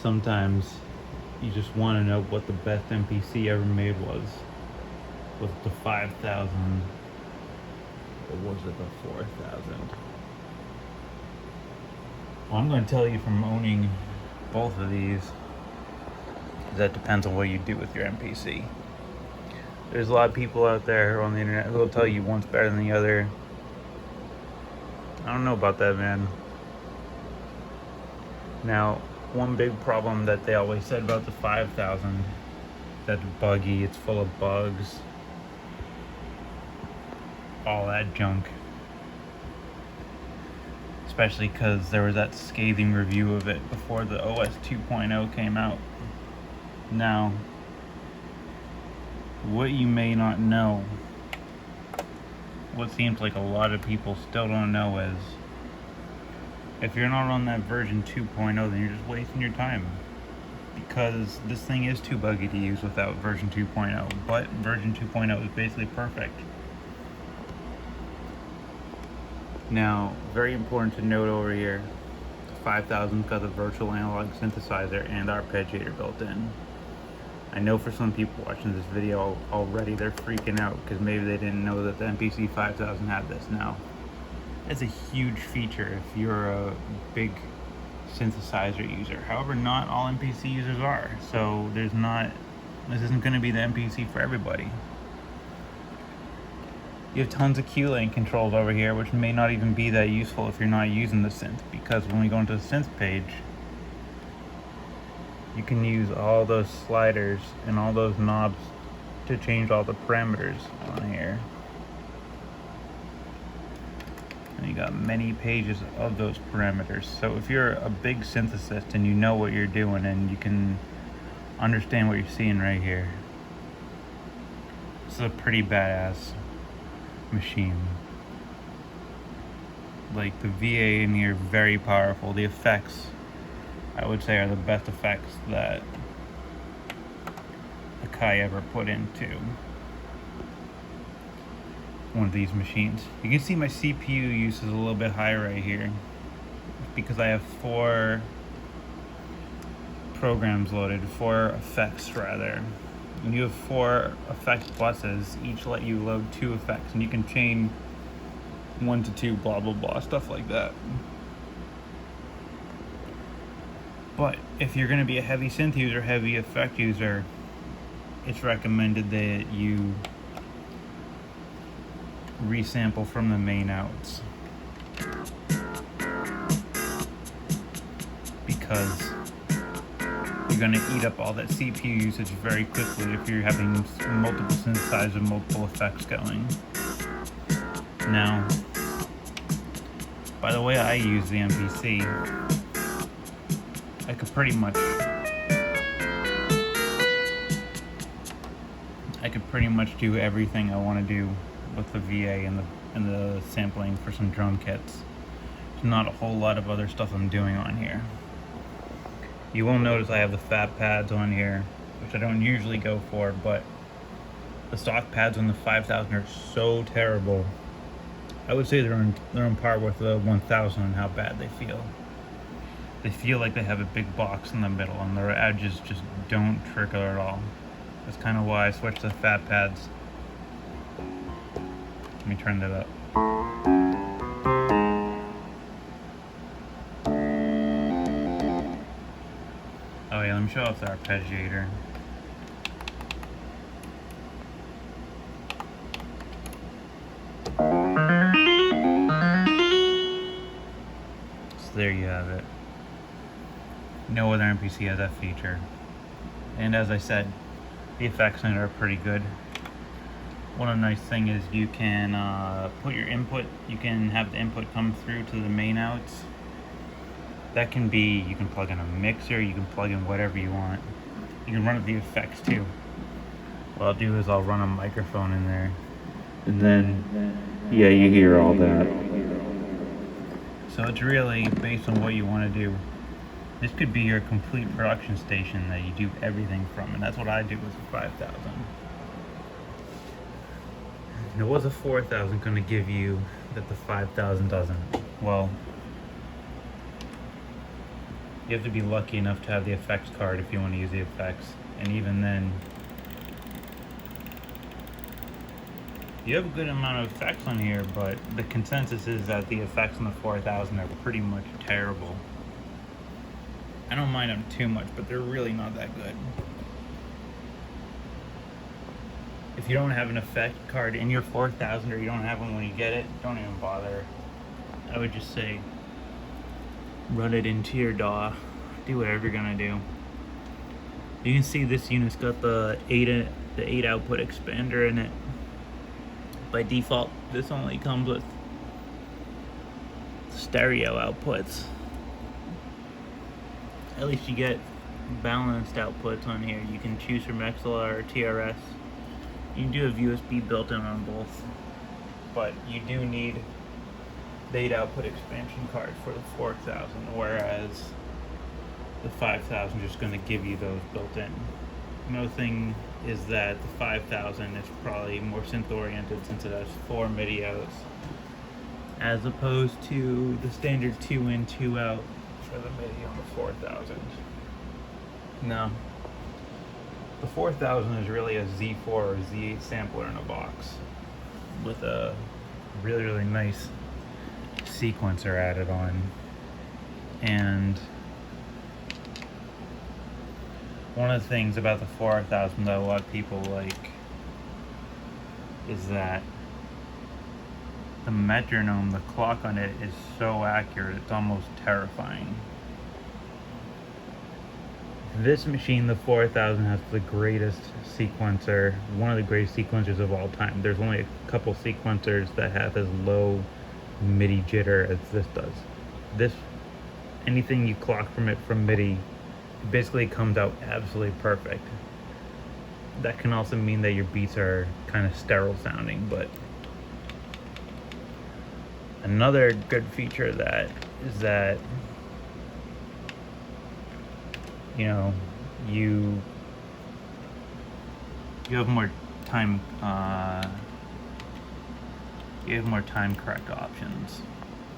sometimes you just want to know what the best MPC ever made was. Was it the 5000 or was it the 4000? Well, I'm going to tell you from owning both of these, that depends on what you do with your MPC. There's a lot of people out there on the internet who will tell you one's better than the other. I don't know about that, man. Now, one big problem that they always said about the 5000, that's buggy, it's full of bugs, all that junk. Especially because there was that scathing review of it before the OS 2.0 came out. Now, what you may not know, what seems like a lot of people still don't know, is if you're not on that version 2.0, then you're just wasting your time, because this thing is too buggy to use without version 2.0, but version 2.0 is basically perfect. Now, very important to note over here, 5000's got the virtual analog synthesizer and arpeggiator built in. I know for some people watching this video already, they're freaking out because maybe they didn't know that the MPC5000 had this. Now, it's a huge feature if you're a big synthesizer user. However, not all MPC users are, so this isn't going to be the MPC for everybody. You have tons of Q lane controls over here, which may not even be that useful if you're not using the synth, because when we go into the synth page, you can use all those sliders and all those knobs to change all the parameters on here. And you got many pages of those parameters. So if you're a big synthesist and you know what you're doing and you can understand what you're seeing right here, this is a pretty badass machine. Like, the VA in here, very powerful. The effects, I would say, are the best effects that Akai ever put into one of these machines. You can see my CPU use is a little bit high right here because I have 4 programs loaded, 4 effects rather. When you have 4 effect pluses, each let you load 2 effects, and you can chain 1 to 2, blah blah blah, stuff like that. But if you're going to be a heavy synth user, heavy effect user, it's recommended that you resample from the main outs, because you're going to eat up all that CPU usage very quickly if you're having multiple synthesizers and multiple effects going. Now, by the way I use the MPC, I could pretty much do everything I want to do with the VA and the sampling for some drum kits. There's not a whole lot of other stuff I'm doing on here. You will notice I have the fat pads on here, which I don't usually go for, but the stock pads on the 5000 are so terrible. I would say they're on par with the 1000 and how bad they feel. They feel like they have a big box in the middle, and their edges just don't trigger at all. That's kind of why I switched to fat pads. Let me turn that up. Oh yeah, let me show off the arpeggiator. So there you have it. No other MPC has that feature. And as I said, the effects in it are pretty good. One nice thing is you can put your input, you can have the input come through to the main outs. That can be, you can plug in a mixer, you can plug in whatever you want. You can run up the effects too. What I'll do is I'll run a microphone in there, and then, yeah, you hear all that. So it's really based on what you want to do. This could be your complete production station that you do everything from, and that's what I do with the 5000. And what's a 4000 going to give you that the 5000 doesn't? Well, You have to be lucky enough to have the effects card if you want to use the effects, and even then, you have a good amount of effects on here, but the consensus is that the effects on the 4000 are pretty much terrible. I don't mind them too much, but they're really not that good. If you don't have an effect card in your 4000, or you don't have one when you get it, don't even bother. I would just say run it into your DAW, do whatever you're gonna do. You can see this unit's got the 8 output expander in it. By default, this only comes with stereo outputs. At least you get balanced outputs on here. You can choose from XLR or TRS. You can do have USB built in on both, but you do need the 8 output expansion card for the 4000, whereas the 5000 is just going to give you those built in. Another thing is that the 5000 is probably more synth oriented since it has 4 MIDI outs, as opposed to the standard 2 in 2 out for the MIDI on the 4000. No, the 4000 is really a Z4 or Z8 sampler in a box with a really nice sequencer added on. And one of the things about the 4000 that a lot of people like is that the metronome, the clock on it, is so accurate, it's almost terrifying. This machine, the 4000, has the greatest sequencer, one of the greatest sequencers of all time. There's only a couple sequencers that have as low MIDI jitter as this does. This, anything you clock from it from MIDI, basically comes out absolutely perfect. That can also mean that your beats are kind of sterile sounding, but another good feature of that is that, you know, you have more time correct options.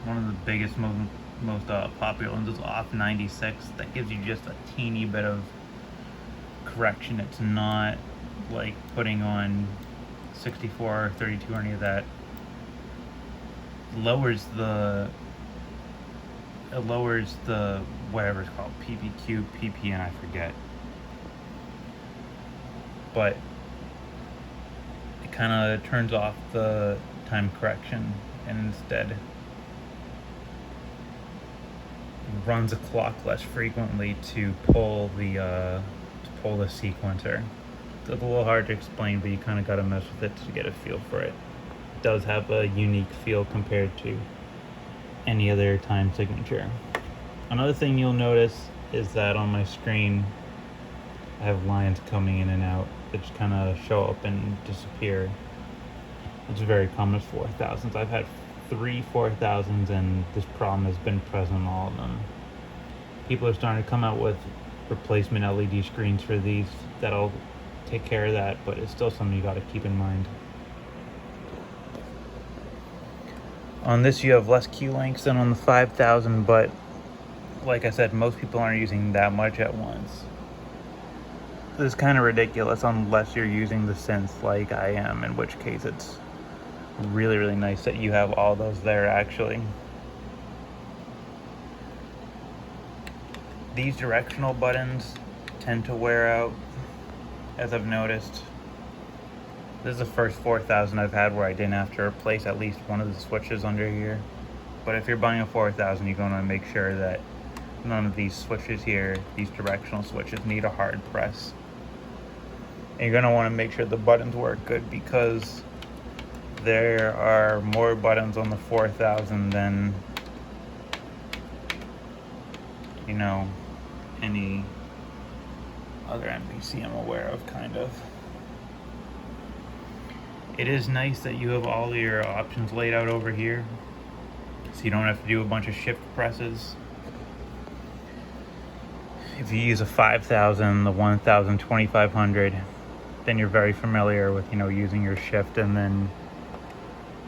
One of the biggest most popular ones is off 96. That gives you just a teeny bit of correction. It's not like putting on 64 or 32 or any of that. It lowers the whatever it's called, PPQ, PPN, I forget. But it kind of turns off the time correction and instead runs a clock less frequently to pull the sequencer. It's a little hard to explain, but you kind of got to mess with it to get a feel for it. It does have a unique feel compared to any other time signature. Another thing you'll notice is that on my screen I have lines coming in and out that just kind of show up and disappear. It's very common with 4000s. I've had 3 4000s and this problem has been present on all of them. People are starting to come out with replacement LED screens for these that'll take care of that, but it's still something you got to keep in mind. On this you have less Q links than on the 5000, but like I said, most people aren't using that much at once. This is kind of ridiculous unless you're using the synth like I am, in which case it's really nice that you have all those there actually. These directional buttons tend to wear out, as I've noticed. This is the first 4000 I've had where I didn't have to replace at least one of the switches under here. But if you're buying a 4000, you're going to make sure that none of these switches here, these directional switches, need a hard press. And you're going to want to make sure the buttons work good, because there are more buttons on the 4000 than, you know, any other MPC I'm aware of, kind of. It is nice that you have all your options laid out over here, so you don't have to do a bunch of shift presses. If you use a 5000, the 1000, 2500, then you're very familiar with, you know, using your shift and then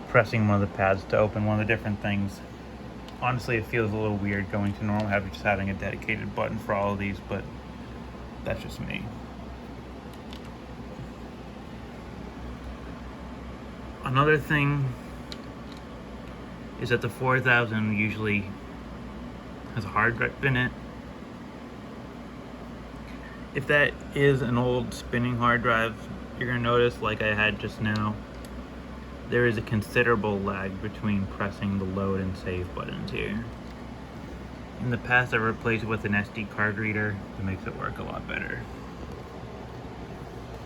pressing one of the pads to open one of the different things. Honestly, it feels a little weird going to normal, just having a dedicated button for all of these, but that's just me. Another thing is that the 4000 usually has a hard drive in it. If that is an old spinning hard drive, you're gonna notice, like I had just now, there is a considerable lag between pressing the load and save buttons here. In the past, I've replaced it with an SD card reader that makes it work a lot better.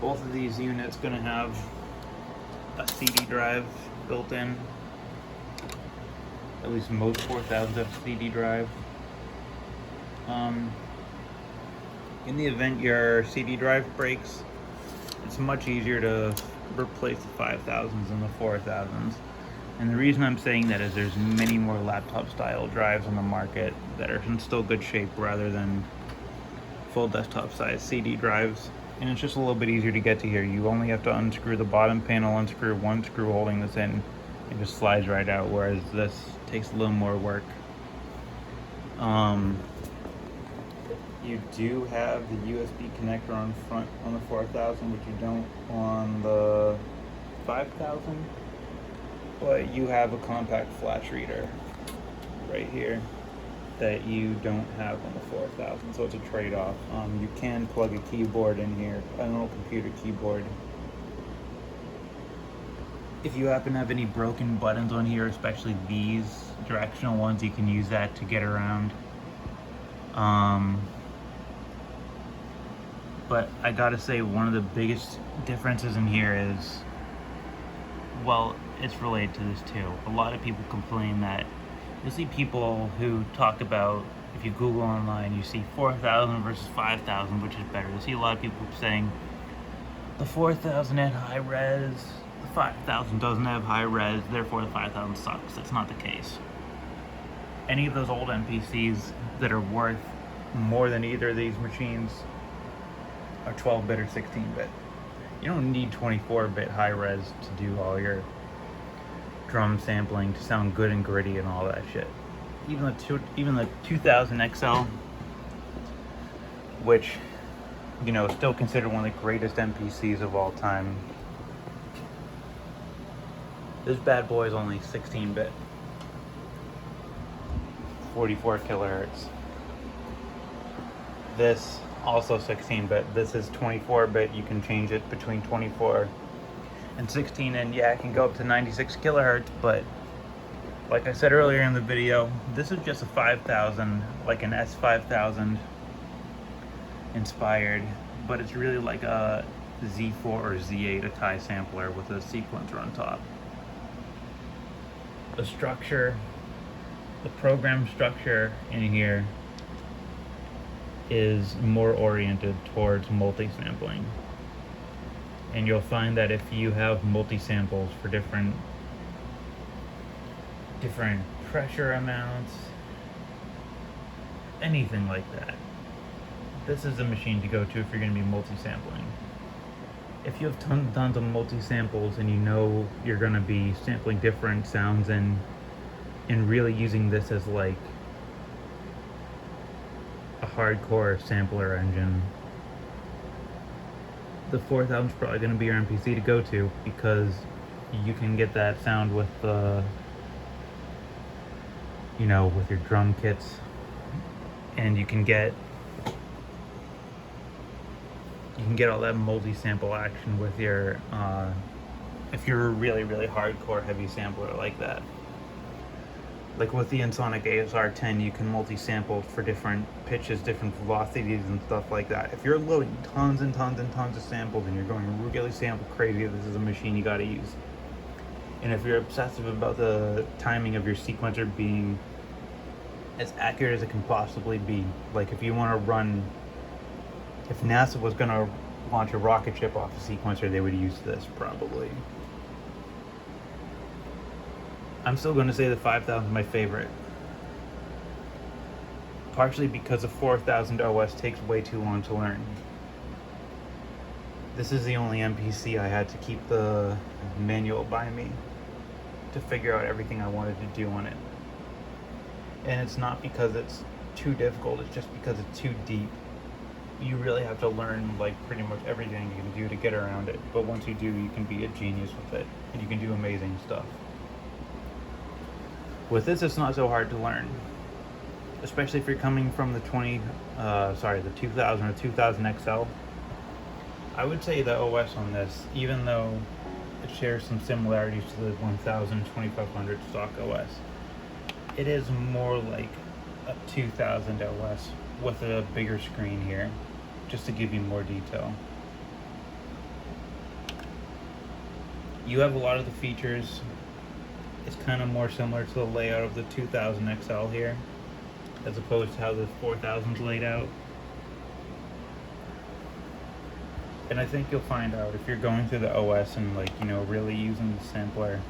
Both of these units gonna have a CD drive built in. At least most 4000s have a CD drive. In the event your CD drive breaks, it's much easier to replace the 5000s than the 4000s. And the reason I'm saying that is there's many more laptop style drives on the market that are in still good shape rather than full desktop size CD drives. And it's just a little bit easier to get to here. You only have to unscrew the bottom panel, unscrew one screw holding this in, it just slides right out, whereas this takes a little more work. You do have the USB connector on front on the 4000, which you don't on the 5000. But you have a compact flash reader right here that you don't have on the 4000, so it's a trade-off. You can plug a keyboard in here, an old computer keyboard. If you happen to have any broken buttons on here, especially these directional ones, you can use that to get around. But I gotta say, one of the biggest differences in here is, well, it's related to this too. A lot of people complain that you'll see people who talk about, if you Google online, you see 4000 versus 5000, which is better. You see a lot of people saying the 4000 had high res, the 5000 doesn't have high res, therefore the 5000 sucks. That's not the case. Any of those old MPCs that are worth more than either of these machines are 12-bit or 16-bit. You don't need 24-bit high res to do all your drum sampling to sound good and gritty and all that shit. Even the 2000 XL, which, you know, is still considered one of the greatest MPCs of all time. This bad boy is only 16-bit, 44 kilohertz. This also 16-bit. This is 24-bit. You can change it between 24 and 16, and yeah, it can go up to 96 kilohertz, but like I said earlier in the video, this is just a 5000, like an S5000 inspired, but it's really like a Z4 or Z8 Akai sampler with a sequencer on top. The structure, the program structure in here is more oriented towards multi-sampling. And you'll find that if you have multi-samples for different pressure amounts, anything like that, this is the machine to go to if you're going to be multi-sampling. If you have tons of multi-samples and you know you're going to be sampling different sounds and really using this as like a hardcore sampler engine, the 4000 is probably going to be your MPC to go to, because you can get that sound with the, you know, with your drum kits, and you can get all that multi-sample action with your if you're a really hardcore heavy sampler like that. Like with the Ensoniq ASR10, you can multi-sample for different pitches, different velocities and stuff like that. If you're loading tons and tons of samples and you're going really sample crazy, this is a machine you gotta use. And if you're obsessive about the timing of your sequencer being as accurate as it can possibly be, like if you wanna run, if NASA was gonna launch a rocket ship off a sequencer, they would use this probably. I'm still going to say the 5000 is my favorite, partially because the 4000 OS takes way too long to learn. This is the only MPC I had to keep the manual by me to figure out everything I wanted to do on it. And it's not because it's too difficult, it's just because it's too deep. You really have to learn like pretty much everything you can do to get around it. But once you do, you can be a genius with it, and you can do amazing stuff. With this, it's not so hard to learn, especially if you're coming from the 2000 or 2000 XL. I would say the OS on this, even though it shares some similarities to the 1000 2500 stock OS, it is more like a 2000 OS with a bigger screen here, just to give you more detail. You have a lot of the features. It's kind of more similar to the layout of the 2000 XL here, as opposed to how the 4000's laid out. And I think you'll find out if you're going through the OS and like, you know, really using the sampler,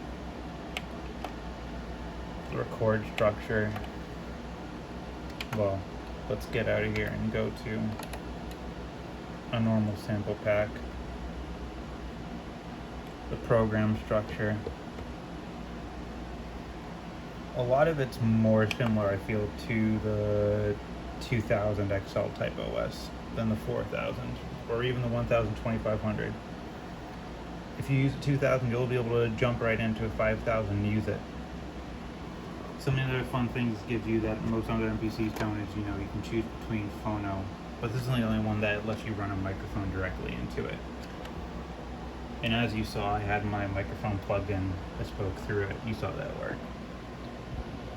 the record structure. Well, let's get out of here and go to a normal sample pack. The program structure. A lot of it's more similar, I feel, to the 2000 XL type OS than the 4000 or even the 1000 2500. If you use a 2000, you'll be able to jump right into a 5000 and use it. Some of the other fun things it gives you that most other MPCs don't is, you know, you can choose between phono, but this is the only one that lets you run a microphone directly into it. And as you saw, I had my microphone plugged in. I spoke through it. You saw that work.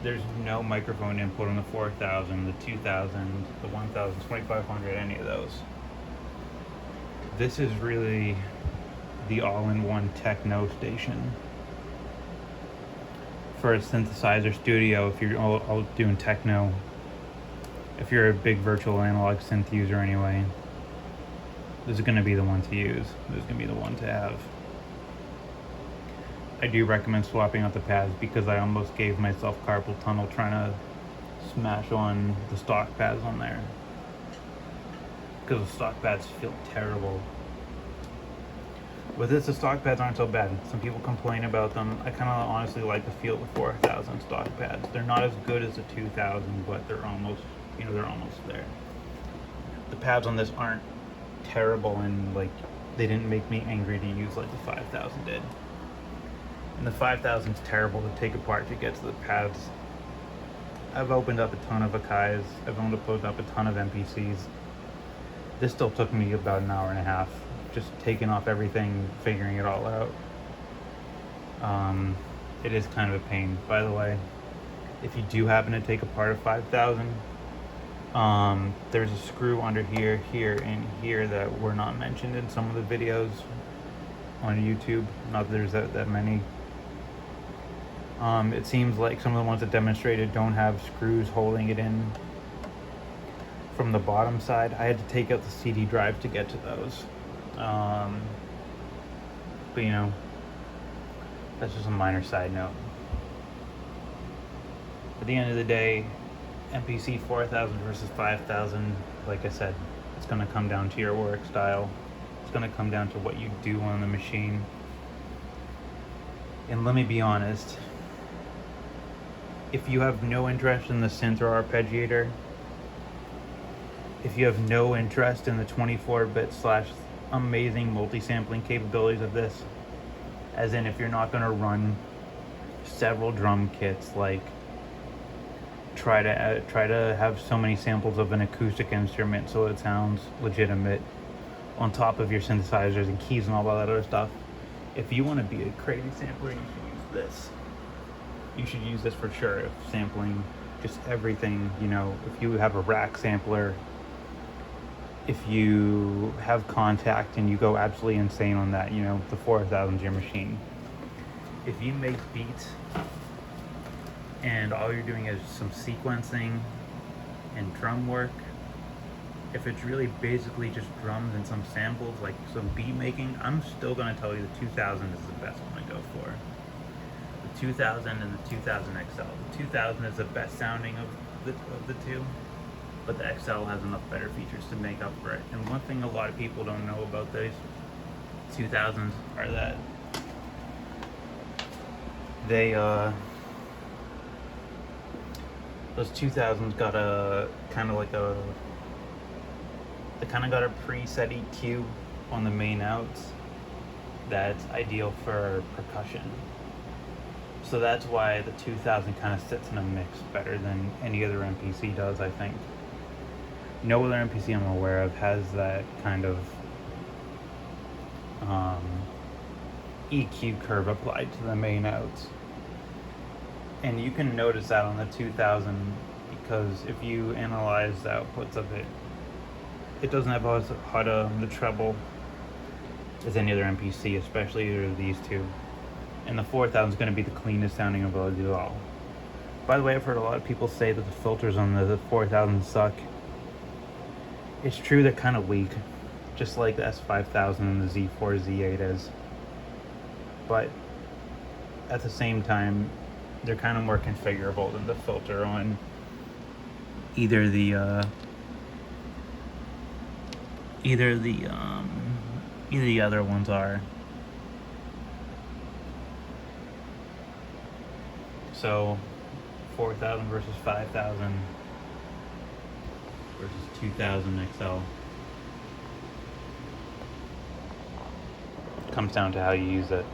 There's no microphone input on the 4000, the 2000, the 1000, 2500, any of those. This is really the all-in-one techno station for a synthesizer studio. If you're all doing techno, if you're a big virtual analog synth user anyway, this is going to be the one to use. This is going to be the one to have. I do recommend swapping out the pads because I almost gave myself carpal tunnel trying to smash on the stock pads on there, because the stock pads feel terrible. With this, the stock pads aren't so bad. Some people complain about them. I kind of honestly like the feel of the 4000 stock pads. They're not as good as the 2000, but they're almost, you know, they're almost there. The pads on this aren't terrible, and like they didn't make me angry to use like the 5000 did. And the 5000 is terrible to take apart to get to the pads. I've opened up a ton of Akai's. I've opened up a ton of MPCs. This still took me about an hour and a half, just taking off everything, figuring it all out. It is kind of a pain. By the way, if you do happen to take apart a 5000, there's a screw under here, here, and here that were not mentioned in some of the videos on YouTube. Not that there's that many. It seems like some of the ones that demonstrated don't have screws holding it in from the bottom side. I had to take out the CD drive to get to those. But you know, that's just a minor side note. At the end of the day, MPC4000 versus 5000, like I said, it's going to come down to your work style. It's going to come down to what you do on the machine. And let me be honest, if you have no interest in the synth or arpeggiator, if you have no interest in the 24-bit / amazing multi-sampling capabilities of this, as in if you're not going to run several drum kits, like try to have so many samples of an acoustic instrument so it sounds legitimate on top of your synthesizers and keys and all that other stuff. If you want to be a crazy sampler, you should use this. You should use this for sure. If sampling just everything, you know, if you have a rack sampler, if you have contact and you go absolutely insane on that, you know, the 4000's your machine. If you make beats and all you're doing is some sequencing and drum work, if it's really basically just drums and some samples, like some beat making, I'm still going to tell you the 2000 is the best one to go for. The 2000 and the 2000 XL. The 2000 is the best sounding of the two, but the XL has enough better features to make up for it. And one thing a lot of people don't know about these 2000s are that Those 2000s got a kind of like a, they kind of got a preset EQ on the main outs that's ideal for percussion. So that's why the 2000 kind of sits in a mix better than any other MPC does, I think. No other MPC I'm aware of has that kind of EQ curve applied to the main outs. And you can notice that on the 2000 because if you analyze the outputs of it, it doesn't have as hot the treble as any other MPC, especially either of these two. And the 4000 is going to be the cleanest sounding of all. By the way, I've heard a lot of people say that the filters on the 4000 suck. It's true, they're kind of weak, just like the S5000 and the Z4, Z8 is. But at the same time, they're kind of more configurable than the filter on either the other ones are. So 4000 versus 5000 versus 2000 XL comes down to how you use it.